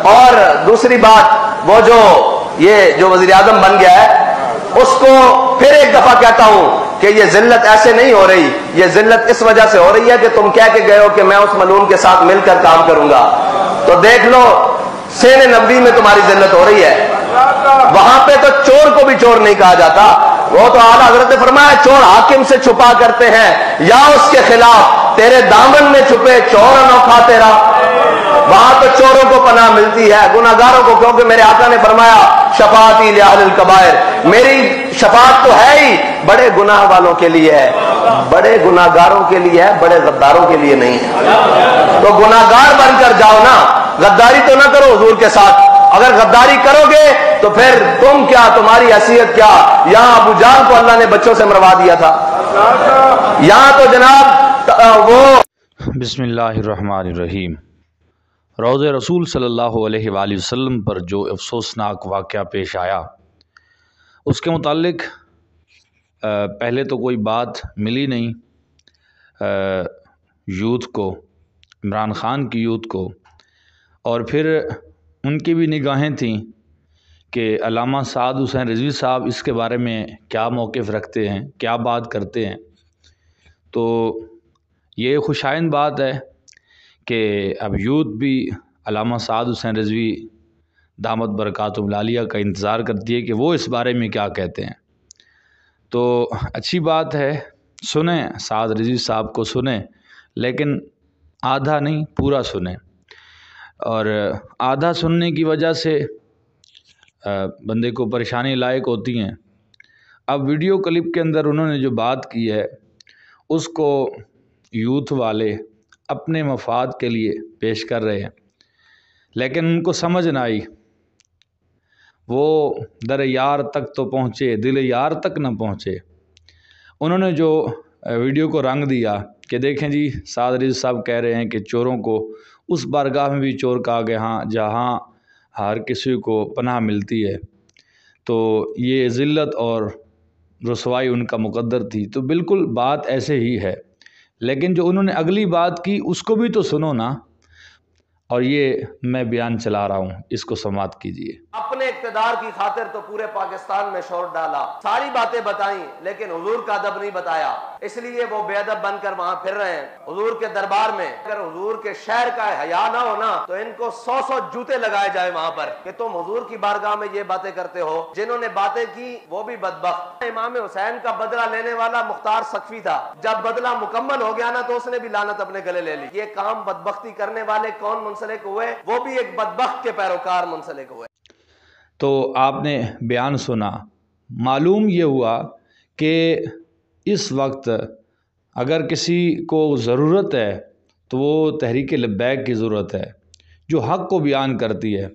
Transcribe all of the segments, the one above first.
اور دوسری بات، وہ جو وزیر اعظم بن گیا ہے اس کو پھر ایک دفعہ کہتا ہوں کہ یہ ذلت ایسے نہیں ہو رہی، یہ ذلت اس وجہ سے ہو رہی ہے کہ تم کہہ کے گئے ہو کہ میں اس ملعون کے ساتھ مل کر کام کروں گا، تو دیکھ لو سین نبی میں تمہاری ذلت ہو رہی ہے۔ وہاں پہ تو چور کو بھی چور نہیں کہا جاتا، وہ تو اعلیٰ حضرت نے فرمایا چور حاکم سے چھپا کرتے ہیں یا اس کے خلاف، تیرے دامن میں چھپے چور انوکھا تیرا۔ وہاں تو چوروں کو پناہ ملتی ہے، گناہگاروں کو، کیونکہ میرے آقا نے فرمایا شفاعتی لأہل الکبائر، میری شفاعت تو ہے ہی بڑے گناہ والوں کے لیے ہے، بڑے گناہگاروں کے لیے ہے، بڑے غداروں کے لیے نہیں ہے۔ تو گناہگار بن کر جاؤ نا، غداری تو نہ کرو حضور کے ساتھ، اگر غداری کرو گے تو پھر تم کیا، تمہاری حیثیت کیا؟ یہاں ابو جہل کو اللہ نے بچوں سے مروا دیا تھا، یہاں تو جناب وہ۔ بسم اللہ الرحمن الرحیم۔ روض رسول صلی اللہ علیہ وآلہ وسلم پر جو افسوسناک واقعہ پیش آیا، اس کے متعلق پہلے تو کوئی بات ملی نہیں یوتھ کو، عمران خان کی یوتھ کو، اور پھر ان کی بھی نگاہیں تھیں کہ علامہ سعد حسین رضوی صاحب اس کے بارے میں کیا موقف رکھتے ہیں، کیا بات کرتے ہیں۔ تو یہ خوشائند بات ہے کہ اب یوتھ بھی علامہ سعد حسین رضوی دامت برکاتہم العالیہ کا انتظار کرتی ہے کہ وہ اس بارے میں کیا کہتے ہیں۔ تو اچھی بات ہے، سنیں سعد رضوی صاحب کو سنیں، لیکن آدھا نہیں پورا سنیں، اور آدھا سننے کی وجہ سے بندے کو پریشانی لائق ہوتی ہیں۔ اب ویڈیو کلپ کے اندر انہوں نے جو بات کی ہے اس کو یوتھ والے اپنے مفاد کے لیے پیش کر رہے ہیں، لیکن ان کو سمجھ نہ آئی، وہ در یار تک تو پہنچے دل یار تک نہ پہنچے۔ انہوں نے جو ویڈیو کو رنگ دیا کہ دیکھیں جی سعد رضوی صاحب کہہ رہے ہیں کہ چوروں کو اس بارگاہ میں بھی چور کہا گیا ہاں جہاں ہر کسی کو پناہ ملتی ہے، تو یہ ذلت اور رسوائی ان کا مقدر تھی۔ تو بالکل بات ایسے ہی ہے، لیکن جو انہوں نے اگلی بات کی اس کو بھی تو سنو نا، اور یہ میں بیان چلا رہا ہوں، اس کو سماعت کیجیے۔ اپنے اقتدار کی خاطر تو پورے پاکستان میں شور ڈالا، ساری باتیں بتائیں، لیکن حضور کا ادب نہیں بتایا، اس لیے وہ بے ادب بن کر وہاں پھر رہے ہیں حضور کے دربار میں۔ اگر حضور کے شہر کا حیا نہ ہونا تو ان کو 100 جوتے لگائے جائے وہاں پر کہ تم حضور کی بارگاہ میں یہ باتیں کرتے ہو۔ جنہوں نے باتیں کی وہ بھی بدبخت۔ امام حسین کا بدلہ لینے والا مختار سقفی تھا، جب بدلہ مکمل ہو گیا نا تو اس نے بھی لعنت اپنے گلے لے لی۔ یہ کام بدبختی کرنے والے کون منسلک ہوئے؟ وہ بھی ایک بدبخت کے پیروکار منسلک ہوئے۔ تو آپ نے بیان سنا، معلوم یہ ہوا کہ اس وقت اگر کسی کو ضرورت ہے تو وہ تحریک لبیک کی ضرورت ہے، جو حق کو بیان کرتی ہے،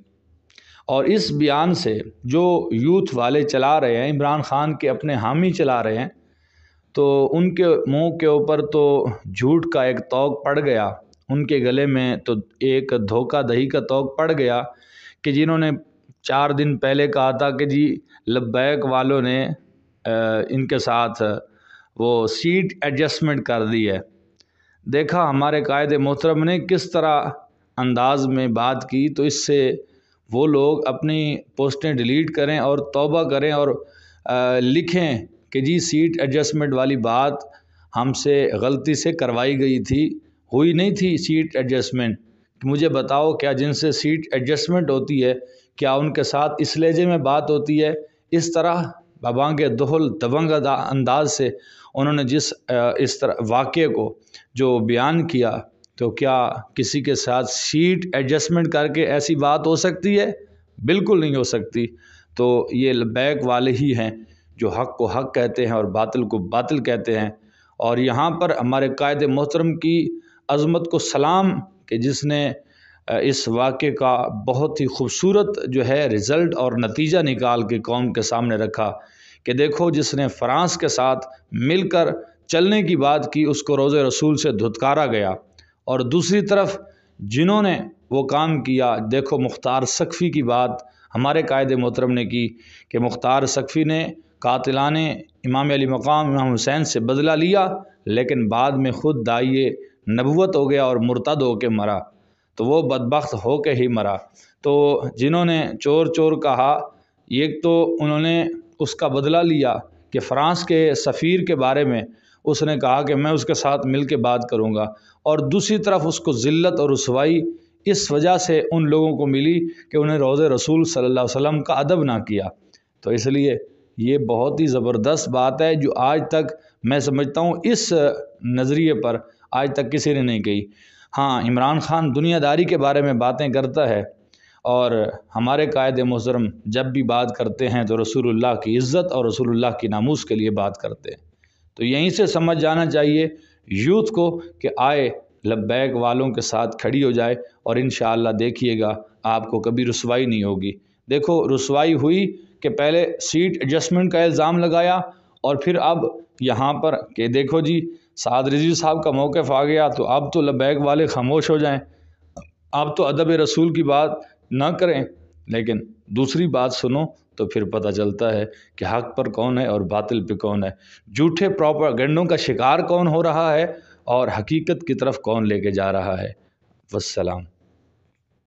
اور اس بیان سے جو یوتھ والے چلا رہے ہیں، عمران خان کے اپنے حامی چلا رہے ہیں، تو ان کے منہ کے اوپر تو جھوٹ کا ایک طوق پڑ گیا، ان کے گلے میں تو ایک دھوکہ دہی کا طوق پڑ گیا کہ جنہوں نے 4 دن پہلے کہا تھا کہ جی لبیک والوں نے ان کے ساتھ وہ سیٹ ایڈجسٹمنٹ کر دی ہے۔ دیکھا ہمارے قائد محترم نے کس طرح انداز میں بات کی، تو اس سے وہ لوگ اپنی پوسٹیں ڈیلیٹ کریں اور توبہ کریں اور لکھیں کہ جی سیٹ ایڈجسٹمنٹ والی بات ہم سے غلطی سے کروائی گئی تھی، ہوئی نہیں تھی سیٹ ایڈجسٹمنٹ۔ مجھے بتاؤ کیا جن سے سیٹ ایڈجسٹمنٹ ہوتی ہے کیا ان کے ساتھ اس لہجے میں بات ہوتی ہے؟ اس طرح ببانگ دہل دبنگ انداز سے انہوں نے اس طرح واقعے کو جو بیان کیا، تو کیا کسی کے ساتھ سیٹ ایڈجسٹمنٹ کر کے ایسی بات ہو سکتی ہے؟ بالکل نہیں ہو سکتی۔ تو یہ لبیک والے ہی ہیں جو حق کو حق کہتے ہیں اور باطل کو باطل کہتے ہیں، اور یہاں پر ہمارے قائد محترم کی عظمت کو سلام کہ جس نے اس واقعے کا بہت ہی خوبصورت جو ہے رزلٹ اور نتیجہ نکال کے قوم کے سامنے رکھا کہ دیکھو جس نے فرانس کے ساتھ مل کر چلنے کی بات کی اس کو روضہ رسول سے دھتکارا گیا، اور دوسری طرف جنہوں نے وہ کام کیا، دیکھو مختار سقفی کی بات ہمارے قائد محترم نے کی کہ مختار سقفی نے قاتلان امام علی مقام امام حسین سے بدلہ لیا، لیکن بعد میں خود داعیے نبوت ہو گیا اور مرتد ہو کے مرا۔ تو وہ بدبخت ہو کے ہی مرا۔ تو جنہوں نے چور چور کہا، ایک تو انہوں نے اس کا بدلہ لیا کہ فرانس کے سفیر کے بارے میں اس نے کہا کہ میں اس کے ساتھ مل کے بات کروں گا، اور دوسری طرف اس کو ذلت اور رسوائی اس وجہ سے ان لوگوں کو ملی کہ انہیں روض رسول صلی اللہ علیہ وسلم کا ادب نہ کیا۔ تو اس لیے یہ بہت ہی زبردست بات ہے جو آج تک میں سمجھتا ہوں اس نظریے پر آج تک کسی نے نہیں کہی۔ ہاں، عمران خان دنیا داری کے بارے میں باتیں کرتا ہے، اور ہمارے قائد محترم جب بھی بات کرتے ہیں تو رسول اللہ کی عزت اور رسول اللہ کی ناموس کے لیے بات کرتے ہیں۔ تو یہیں سے سمجھ جانا چاہیے یوتھ کو کہ آئے لبیک والوں کے ساتھ کھڑی ہو جائے، اور انشاءاللہ دیکھیے گا آپ کو کبھی رسوائی نہیں ہوگی۔ دیکھو رسوائی ہوئی کہ پہلے سیٹ ایڈجسٹمنٹ کا الزام لگایا، اور پھر اب یہاں پر کہ دیکھو جی سعد رضوی صاحب کا موقف آ گیا، تو اب تو لبیک والے خاموش ہو جائیں، اب تو ادب رسول کی بات نہ کریں۔ لیکن دوسری بات سنو تو پھر پتہ چلتا ہے کہ حق پر کون ہے اور باطل پہ کون ہے، جھوٹے پروپیگنڈوں کا شکار کون ہو رہا ہے اور حقیقت کی طرف کون لے کے جا رہا ہے۔ والسلام۔